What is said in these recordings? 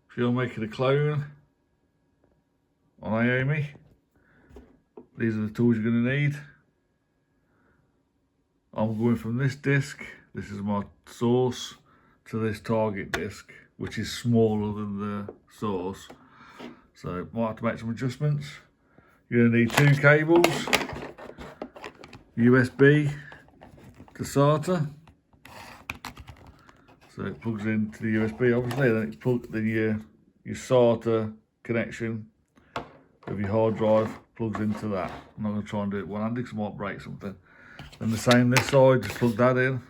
If you're making a clone on AOMEI, these are the tools you're going to need. I'm going from this disk, this is my source, to this target disk, which is smaller than the source. So might have to make some adjustments. You're going to need 2 cables, USB to SATA. So it plugs into the USB obviously, then it's plugged, then your SATA connection of your hard drive plugs into that. I'm not going to try and do it one-handed because I might break something. Then the same this side, just plug that in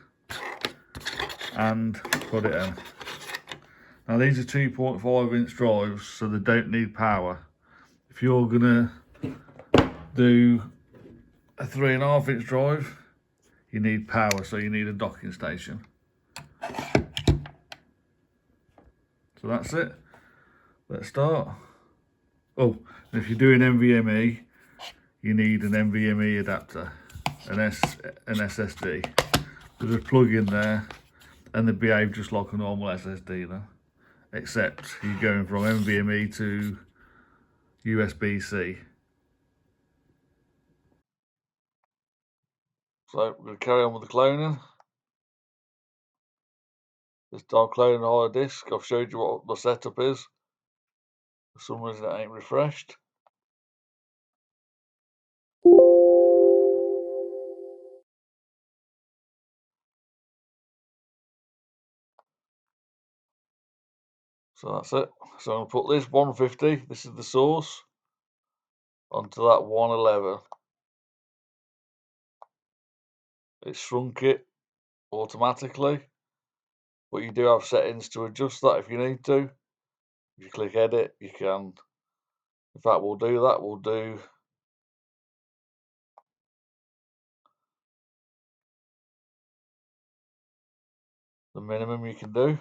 and put it in. Now these are 2.5 inch drives, so they don't need power. If you're gonna do a 3.5 inch drive, you need power, so you need a docking station. So that's it. Let's start. Oh, and if you're doing NVMe, you need an NVMe adapter, an SSD. There's a plug in there, and they behave just like a normal SSD then, except you're going from NVMe to USB-C. So we're going to carry on with the cloning. This time cloning a hard disk. I've showed you what the setup is. For some reason it ain't refreshed. So that's it. So I'm going to put this 150, this is the source, onto that 111. It shrunk it automatically, but you do have settings to adjust that if you need to. If you click edit, you can. In fact, we'll do that. We'll do the minimum you can do.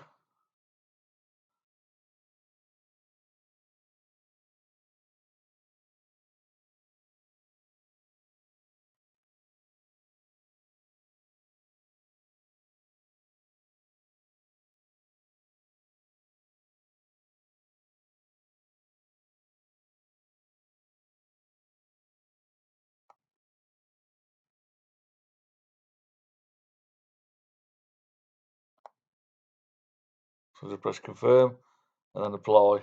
So just press confirm and then apply.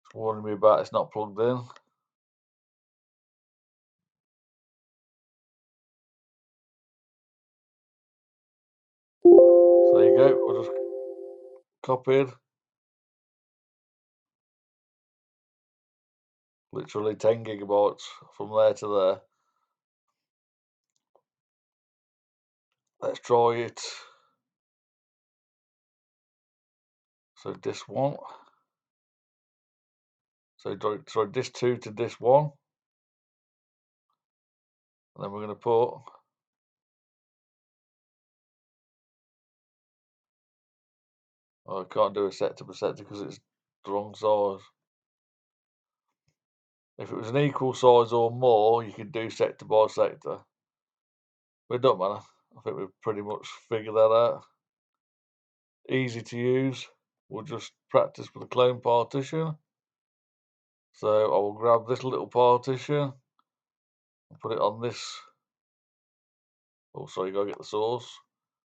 It's warning me about it's not plugged in. So there you go. I'll just copied. Literally 10 gigabytes from there to there. Let's try it. So disk 1. So disk 2 to disk 1. And then we're going to put I can't do a sector per sector because it's the wrong size. If it was an equal size or more, you could do sector by sector. But it don't matter. I think we've pretty much figured that out. Easy to use. We'll just practice with the clone partition. So I will grab this little partition and put it on this. Oh, sorry, you gotta get the source.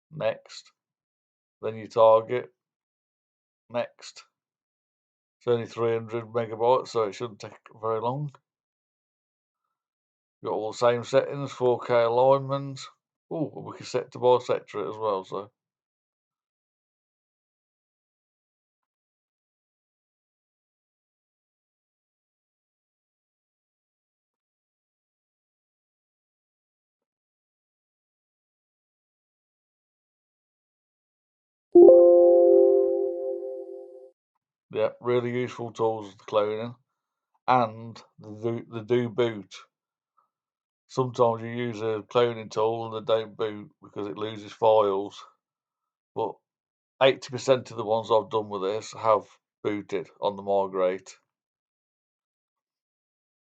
Next. Then you target. Next. It's only 300 megabytes, so it shouldn't take very long. Got all the same settings, 4K alignment. Oh, we can sector by sector it as well, so. Yeah, really useful tools for cloning. And the do boot. Sometimes you use a cloning tool and they don't boot because it loses files. But 80% of the ones I've done with this have booted on the Migrate.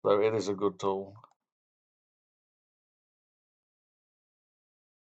So it is a good tool.